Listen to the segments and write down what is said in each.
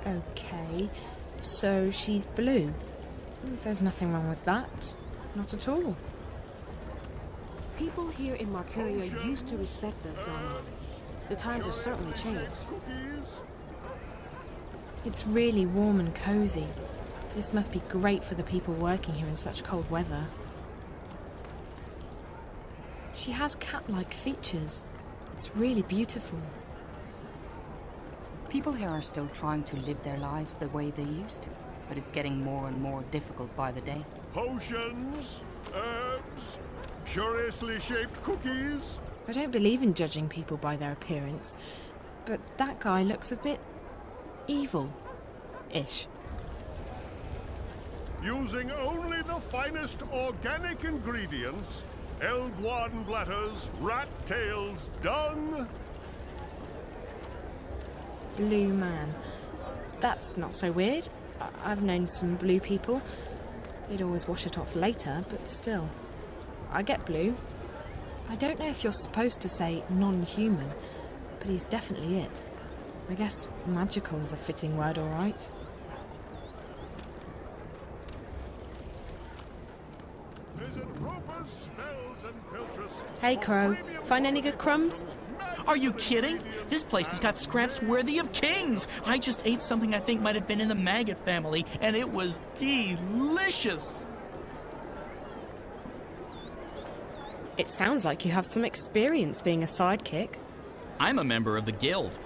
Okay, so she's blue. There's nothing wrong with that. Not at all. People here in Marcuria used to respect us, Donna. The times have certainly changed. It's really warm and cozy. This must be great for the people working here in such cold weather. She has cat-like features. It's really beautiful. People here are still trying to live their lives the way they used to, but it's getting more and more difficult by the day. Potions, herbs, curiously shaped cookies. I don't believe in judging people by their appearance, but that guy looks a bit evil-ish. Using only the finest organic ingredients, elguan bladders, rat tails, dung. Blue man. That's not so weird. I've known some blue people. They'd always wash it off later, but still. I get blue. I don't know if you're supposed to say non-human, but he's definitely it. I guess magical is a fitting word, all right. Hey, Crow. Find any good crumbs? Are you kidding? This place has got scraps worthy of kings. I just ate something I think might have been in the maggot family, and it was delicious. It sounds like you have some experience being a sidekick. I'm a member of the guild.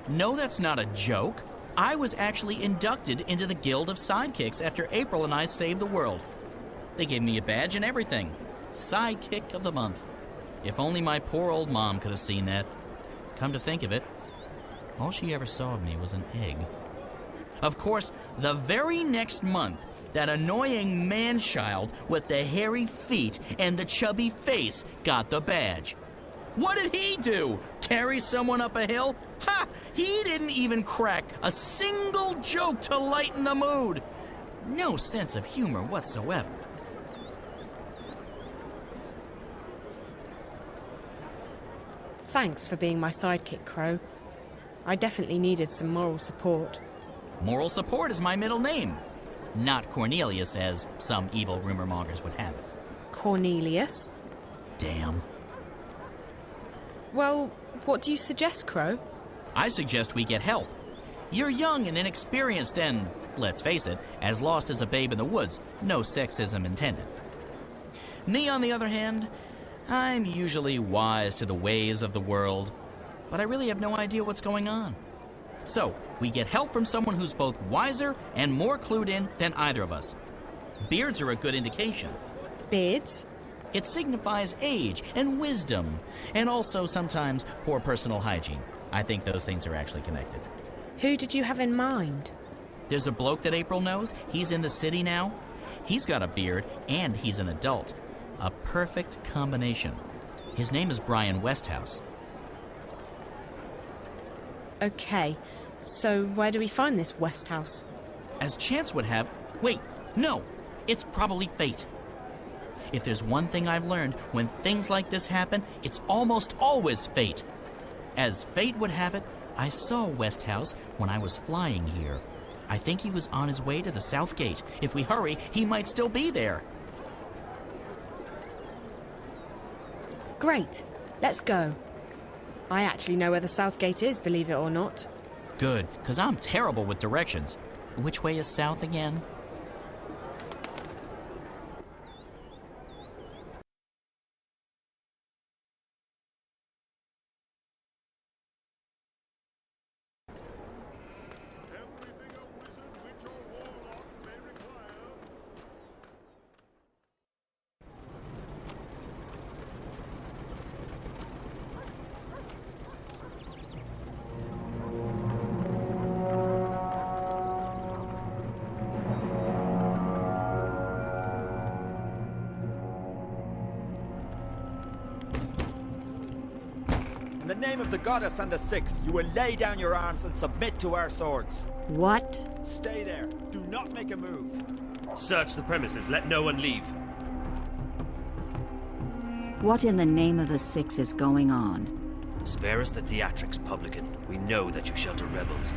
No, that's not a joke. I was actually inducted into the Guild of Sidekicks after April and I saved the world. They gave me a badge and everything. Sidekick of the month. If only my poor old mom could have seen that. Come to think of it, all she ever saw of me was an egg. Of course, the very next month, that annoying man-child with the hairy feet and the chubby face got the badge. What did he do? Carry someone up a hill? Ha! He didn't even crack a single joke to lighten the mood. No sense of humor whatsoever. Thanks for being my sidekick, Crow. I definitely needed some moral support. Moral support is my middle name. Not Cornelius, as some evil rumor mongers would have it. Cornelius? Damn. Well, what do you suggest, Crow? I suggest we get help. You're young and inexperienced and, let's face it, as lost as a babe in the woods. No sexism intended. Me, on the other hand, I'm usually wise to the ways of the world, but I really have no idea what's going on. So, we get help from someone who's both wiser and more clued in than either of us. Beards are a good indication. Beards? It signifies age and wisdom, and also sometimes poor personal hygiene. I think those things are actually connected. Who did you have in mind? There's a bloke that April knows. He's in the city now. He's got a beard, and he's an adult. A perfect combination. His name is Brian Westhouse. Okay, so where do we find this Westhouse? As chance would have... Wait, no! It's probably fate. If there's one thing I've learned, when things like this happen, it's almost always fate. As fate would have it, I saw Westhouse when I was flying here. I think he was on his way to the South Gate. If we hurry, he might still be there. Great, let's go. I actually know where the South Gate is, believe it or not. Good, because I'm terrible with directions. Which way is south again? In the name of the goddess and the Six, you will lay down your arms and submit to our swords. What? Stay there. Do not make a move. Search the premises. Let no one leave. What in the name of the Six is going on? Spare us the theatrics, publican. We know that you shelter rebels.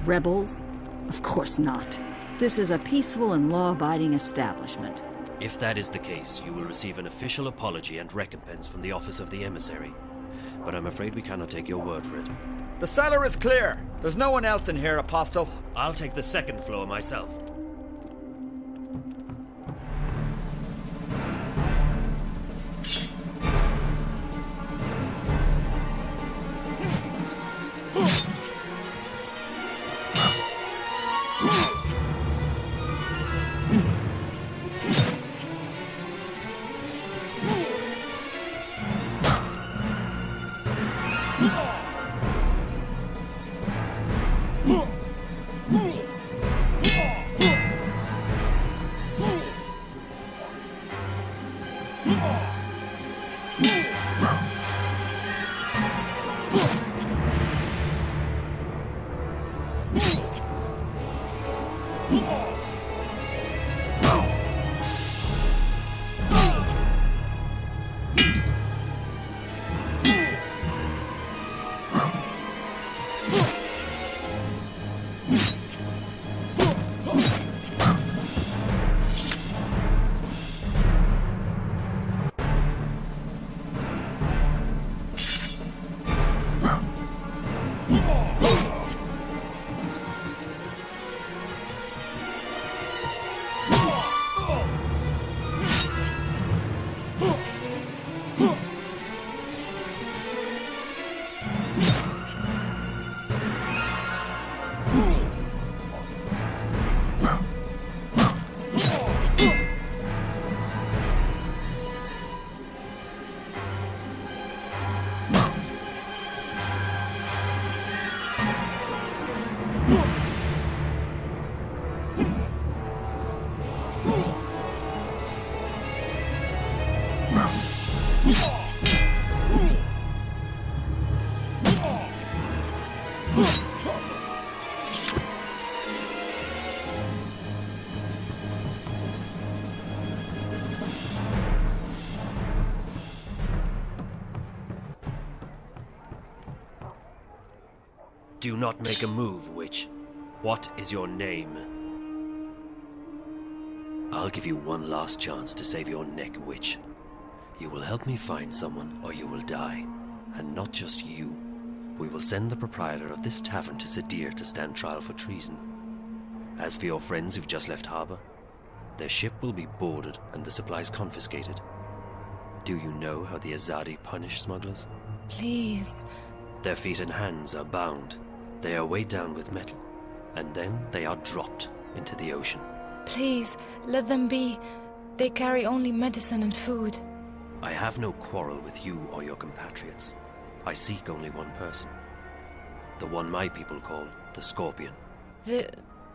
Rebels? Of course not. This is a peaceful and law-abiding establishment. If that is the case, you will receive an official apology and recompense from the Office of the Emissary. But I'm afraid we cannot take your word for it. The cellar is clear. There's no one else in here, Apostle. I'll take the second floor myself. Do not make a move, witch. What is your name? I'll give you one last chance to save your neck, witch. You will help me find someone, or you will die. And not just you. We will send the proprietor of this tavern to Sadir to stand trial for treason. As for your friends who've just left harbor, their ship will be boarded and the supplies confiscated. Do you know how the Azadi punish smugglers? Please. Their feet and hands are bound. They are weighed down with metal, and then they are dropped into the ocean. Please, let them be. They carry only medicine and food. I have no quarrel with you or your compatriots. I seek only one person. The one my people call the Scorpion. The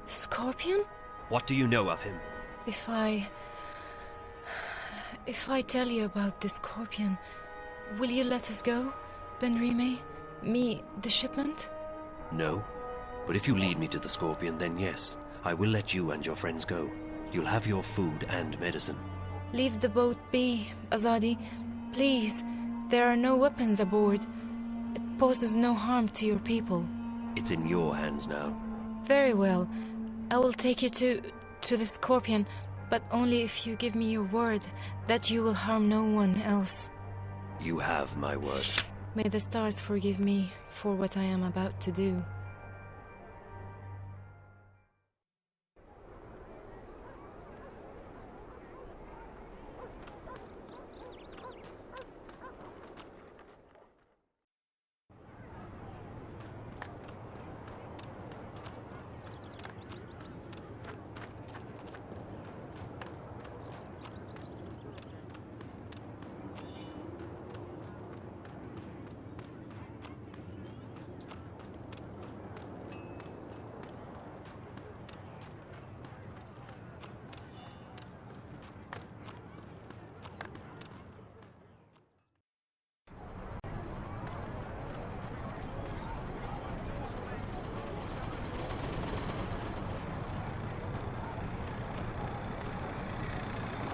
Scorpion? What do you know of him? If I tell you about the Scorpion, will you let us go, Benrime? Me, the shipment? No. But if you lead me to the Scorpion, then yes, I will let you and your friends go. You'll have your food and medicine. Leave the boat be, Azadi. Please. There are no weapons aboard. It poses no harm to your people. It's in your hands now. Very well. I will take you to the Scorpion, but only if you give me your word that you will harm no one else. You have my word. May the stars forgive me for what I am about to do.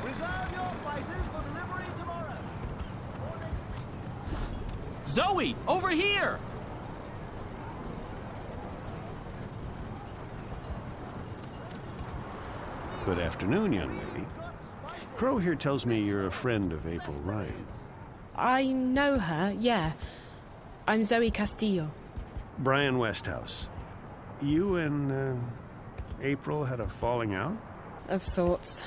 Reserve your spices for delivery tomorrow. Or next week. Zoe, over here! Good afternoon, young lady. Crow here tells me you're a friend of April Ryan. I know her, yeah. I'm Zoe Castillo. Brian Westhouse. You and April had a falling out? Of sorts.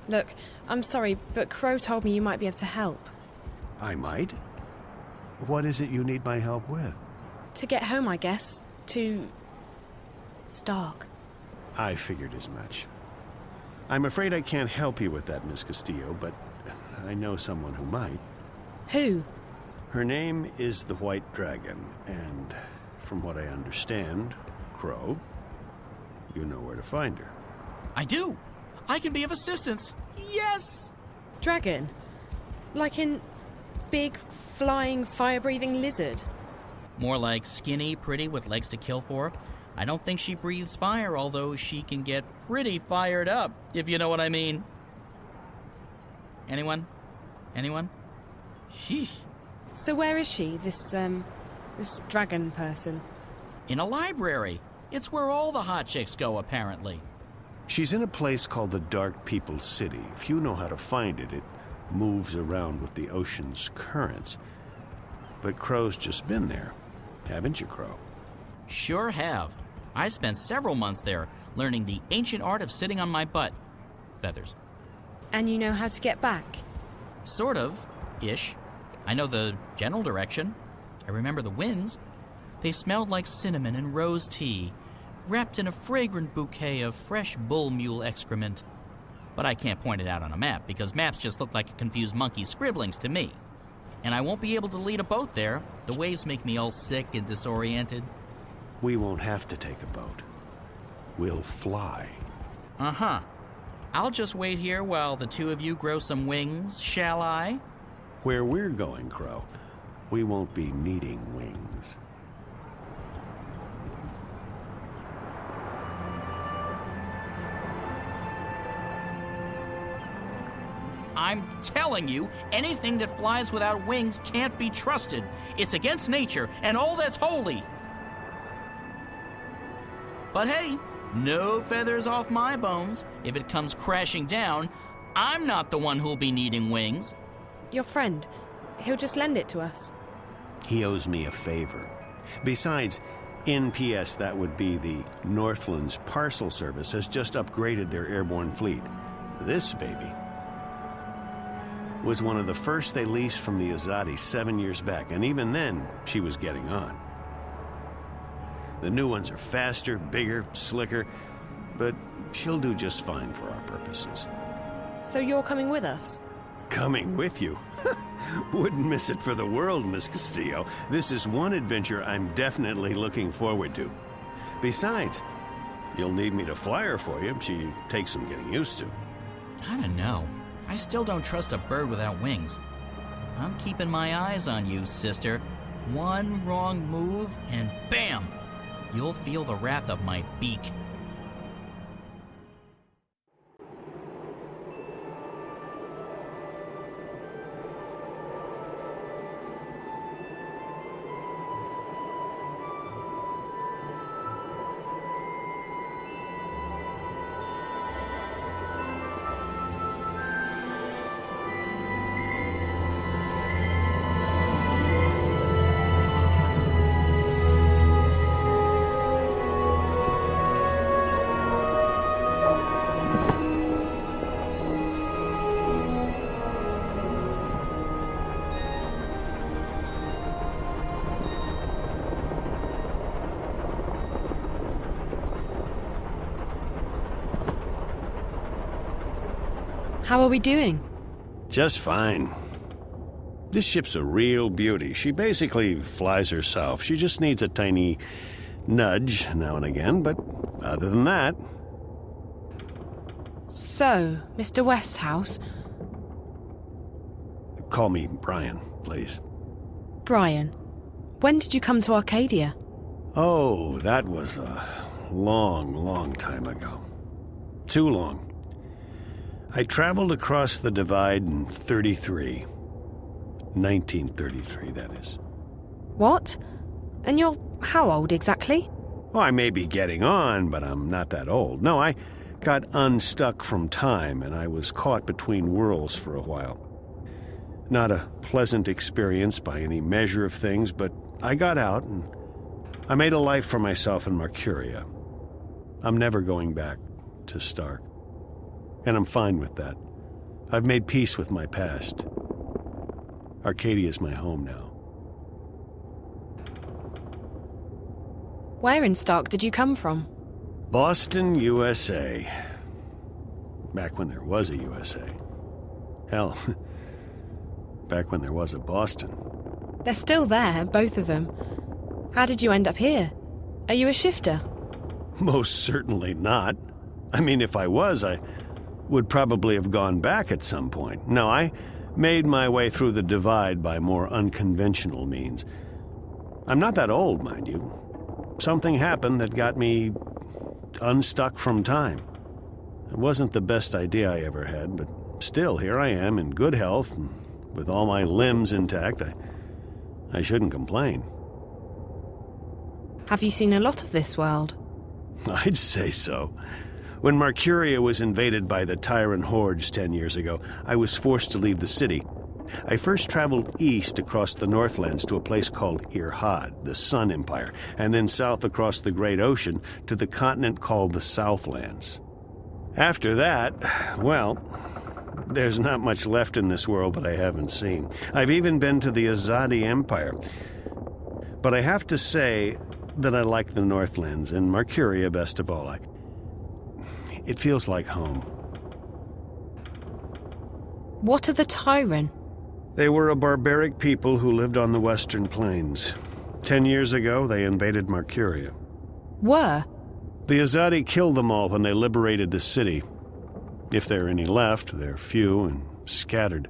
Look, I'm sorry, but Crow told me you might be able to help. I might? What is it you need my help with? To get home, I guess. To Stark. I figured as much. I'm afraid I can't help you with that, Miss Castillo, but I know someone who might. Who? Her name is the White Dragon, and from what I understand, Crow, you know where to find her. I do. I can be of assistance. Yes! Dragon? Like in big, flying, fire-breathing lizard? More like skinny, pretty, with legs to kill for. I don't think she breathes fire, although she can get pretty fired up, if you know what I mean. Anyone? Anyone? Sheesh. So where is she, this dragon person? In a library. It's where all the hot chicks go, apparently. She's in a place called the Dark People's City. If you know how to find it, it moves around with the ocean's currents. But Crow's just been there. Haven't you, Crow? Sure have. I spent several months there, learning the ancient art of sitting on my butt. Feathers. And you know how to get back? Sort of. Ish. I know the general direction. I remember the winds. They smelled like cinnamon and rose tea, wrapped in a fragrant bouquet of fresh bull mule excrement. But I can't point it out on a map, because maps just look like a confused monkey's scribblings to me. And I won't be able to lead a boat there. The waves make me all sick and disoriented. We won't have to take a boat. We'll fly. Uh-huh. I'll just wait here while the two of you grow some wings, shall I? Where we're going, Crow, we won't be needing wings. I'm telling you, anything that flies without wings can't be trusted. It's against nature and all that's holy. But hey, no feathers off my bones. If it comes crashing down, I'm not the one who'll be needing wings. Your friend, he'll just lend it to us. He owes me a favor. Besides, NPS, that would be the Northlands Parcel Service, has just upgraded their airborne fleet. This baby was one of the first they leased from the Azadi 7 years back, and even then, she was getting on. The new ones are faster, bigger, slicker, but she'll do just fine for our purposes. So you're coming with us? Coming with you? Wouldn't miss it for the world, Miss Castillo. This is one adventure I'm definitely looking forward to. Besides, you'll need me to fly her for you. She takes some getting used to. I don't know. I still don't trust a bird without wings. I'm keeping my eyes on you, sister. One wrong move, and bam! You'll feel the wrath of my beak. How are we doing? Just fine. This ship's a real beauty. She basically flies herself. She just needs a tiny nudge now and again, but other than that... So, Mr. Westhouse? Call me Brian, please. Brian, when did you come to Arcadia? Oh, that was a long, long time ago. Too long. I traveled across the divide in 33. 1933, that is. What? And you're how old exactly? Well, I may be getting on, but I'm not that old. No, I got unstuck from time, and I was caught between worlds for a while. Not a pleasant experience by any measure of things, but I got out, and I made a life for myself in Mercuria. I'm never going back to Stark. And I'm fine with that. I've made peace with my past. Arcadia's my home now. Where in Stark did you come from? Boston, USA. Back when there was a USA. Hell, back when there was a Boston. They're still there, both of them. How did you end up here? Are you a shifter? Most certainly not. I mean, if I was, I would probably have gone back at some point. No, I made my way through the divide by more unconventional means. I'm not that old, mind you. Something happened that got me unstuck from time. It wasn't the best idea I ever had, but still, here I am in good health, and with all my limbs intact. I shouldn't complain. Have you seen a lot of this world? I'd say so. When Mercuria was invaded by the Tyrant hordes 10 years ago, I was forced to leave the city. I first traveled east across the Northlands to a place called Irhad, the Sun Empire, and then south across the Great Ocean to the continent called the Southlands. After that, well, there's not much left in this world that I haven't seen. I've even been to the Azadi Empire. But I have to say that I like the Northlands, and Mercuria best of all. It feels like home. What are the Tyrant? They were a barbaric people who lived on the Western Plains. 10 years ago, they invaded Mercuria. Were? The Azadi killed them all when they liberated the city. If there are any left, they're few and scattered.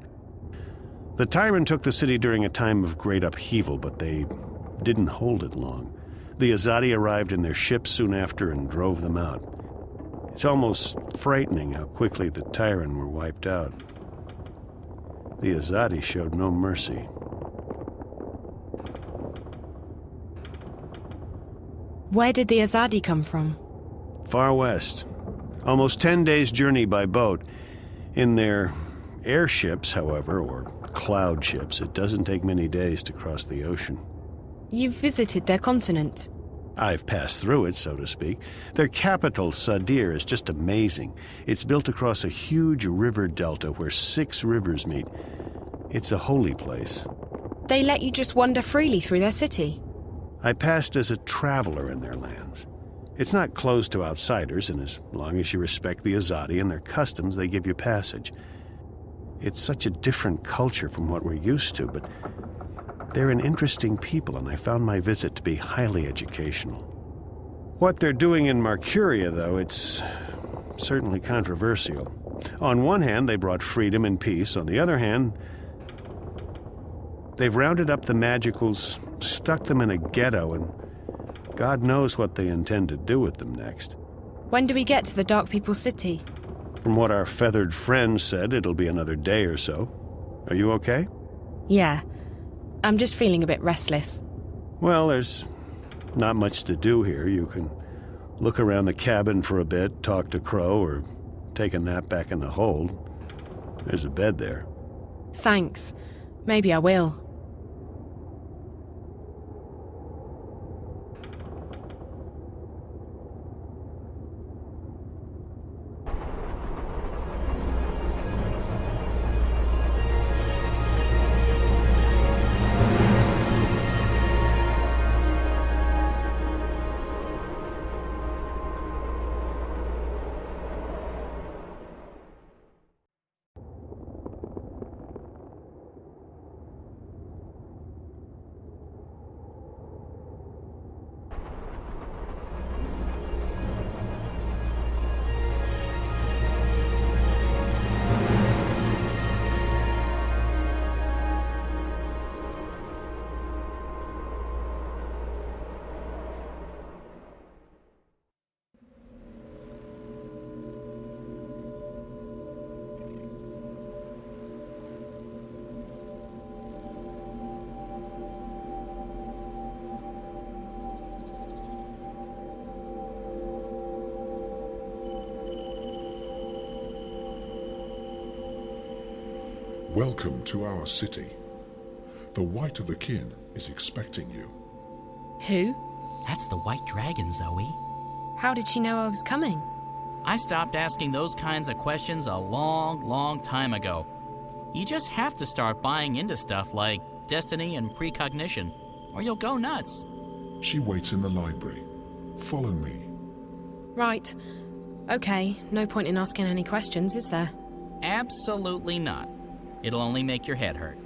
The Tyrant took the city during a time of great upheaval, but they didn't hold it long. The Azadi arrived in their ships soon after and drove them out. It's almost frightening how quickly the Tyrant were wiped out. The Azadi showed no mercy. Where did the Azadi come from? Far west. Almost 10 days' journey by boat. In their airships, however, or cloud ships, it doesn't take many days to cross the ocean. You've visited their continent? I've passed through it, so to speak. Their capital, Sadir, is just amazing. It's built across a huge river delta where 6 rivers meet. It's a holy place. They let you just wander freely through their city? I passed as a traveler in their lands. It's not closed to outsiders, and as long as you respect the Azadi and their customs, they give you passage. It's such a different culture from what we're used to, but they're an interesting people, and I found my visit to be highly educational. What they're doing in Mercuria, though, it's certainly controversial. On one hand, they brought freedom and peace. On the other hand, they've rounded up the Magicals, stuck them in a ghetto, and God knows what they intend to do with them next. When do we get to the Dark People's city? From what our feathered friend said, it'll be another day or so. Are you okay? Yeah. I'm just feeling a bit restless. Well, there's not much to do here. You can look around the cabin for a bit, talk to Crow, or take a nap back in the hold. There's a bed there. Thanks. Maybe I will. Welcome to our city. The White of the Kin is expecting you. Who? That's the White Dragon, Zoe. How did she know I was coming? I stopped asking those kinds of questions a long, long time ago. You just have to start buying into stuff like destiny and precognition, or you'll go nuts. She waits in the library. Follow me. Right. Okay, no point in asking any questions, is there? Absolutely not. It'll only make your head hurt.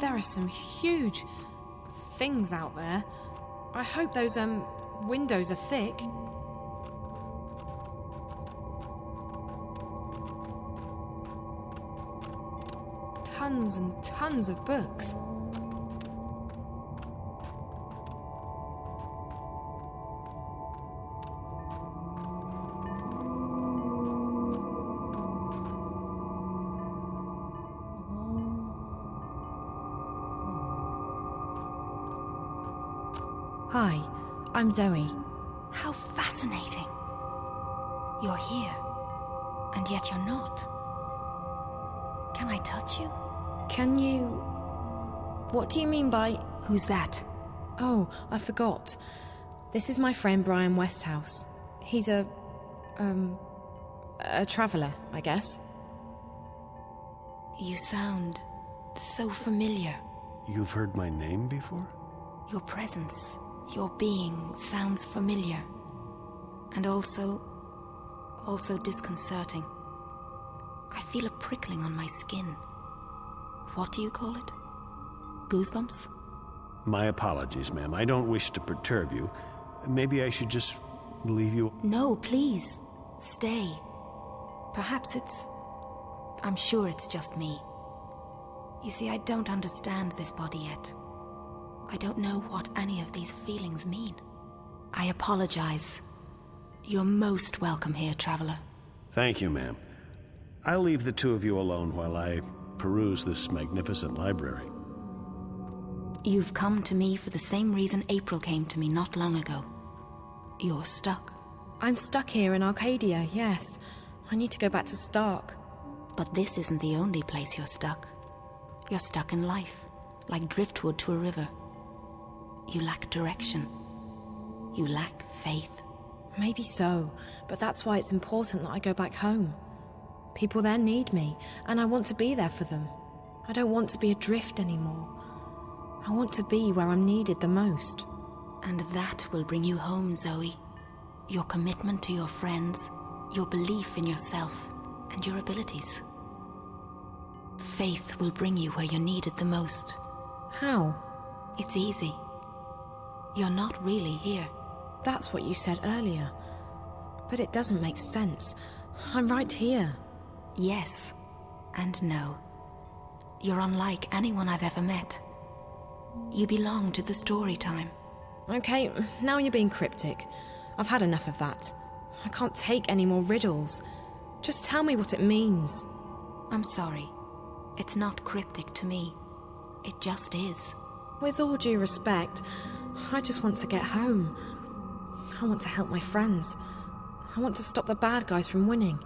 There are some huge things out there. I hope those, windows are thick. Tons and tons of books. Hi, I'm Zoe. How fascinating. You're here, and yet you're not. Can I touch you? Can you... What do you mean by... Who's that? Oh, I forgot. This is my friend Brian Westhouse. He's a traveller, I guess. You sound so familiar. You've heard my name before? Your presence, your being sounds familiar. And also disconcerting. I feel a prickling on my skin. What do you call it? Goosebumps? My apologies, ma'am. I don't wish to perturb you. Maybe I should just leave you... No, please. Stay. Perhaps I'm sure it's just me. You see, I don't understand this body yet. I don't know what any of these feelings mean. I apologize. You're most welcome here, traveler. Thank you, ma'am. I'll leave the two of you alone while I peruse this magnificent library. You've come to me for the same reason April came to me not long ago. You're stuck. I'm stuck here in Arcadia, yes. I need to go back to Stark. But this isn't the only place you're stuck. You're stuck in life, like driftwood to a river. You lack direction. You lack faith. Maybe so, but that's why it's important that I go back home. People there need me, and I want to be there for them. I don't want to be adrift anymore. I want to be where I'm needed the most. And that will bring you home, Zoe. Your commitment to your friends, your belief in yourself, and your abilities. Faith will bring you where you're needed the most. How? It's easy. You're not really here. That's what you said earlier. But it doesn't make sense. I'm right here. Yes, and no. You're unlike anyone I've ever met. You belong to the story time. Okay, now you're being cryptic. I've had enough of that. I can't take any more riddles. Just tell me what it means. I'm sorry. It's not cryptic to me. It just is. With all due respect, I just want to get home. I want to help my friends. I want to stop the bad guys from winning.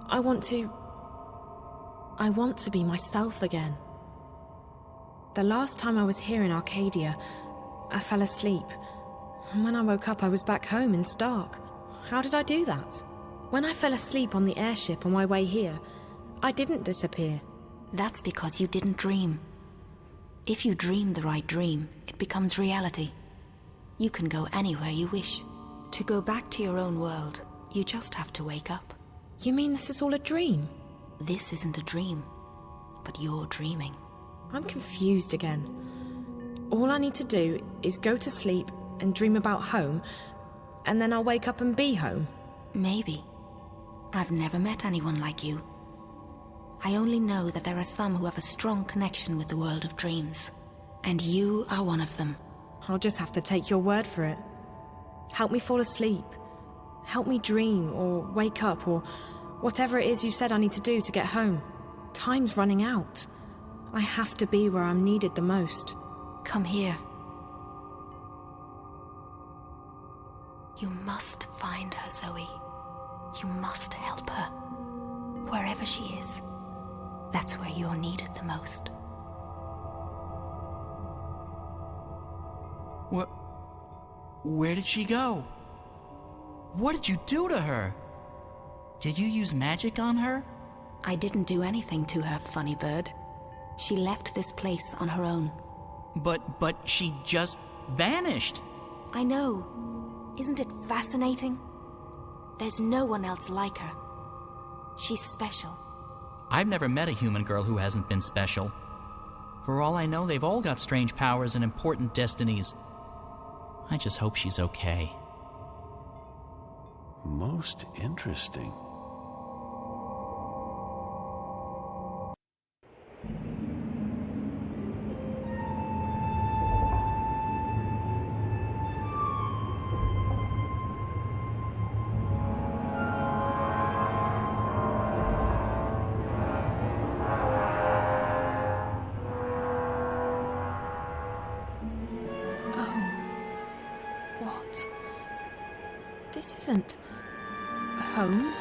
I want to be myself again. The last time I was here in Arcadia, I fell asleep. And when I woke up, I was back home in Stark. How did I do that? When I fell asleep on the airship on my way here, I didn't disappear. That's because you didn't dream. If you dream the right dream, it becomes reality. You can go anywhere you wish. To go back to your own world, you just have to wake up. You mean this is all a dream? This isn't a dream, but you're dreaming. I'm confused again. All I need to do is go to sleep and dream about home, and then I'll wake up and be home. Maybe. I've never met anyone like you. I only know that there are some who have a strong connection with the world of dreams. And you are one of them. I'll just have to take your word for it. Help me fall asleep. Help me dream, or wake up, or whatever it is you said I need to do to get home. Time's running out. I have to be where I'm needed the most. Come here. You must find her, Zoe. You must help her. Wherever she is. That's where you're needed the most. Where did she go? What did you do to her? Did you use magic on her? I didn't do anything to her, funny bird. She left this place on her own. But she just vanished. I know. Isn't it fascinating? There's no one else like her. She's special. I've never met a human girl who hasn't been special. For all I know, they've all got strange powers and important destinies. I just hope she's okay. Most interesting. This isn't home.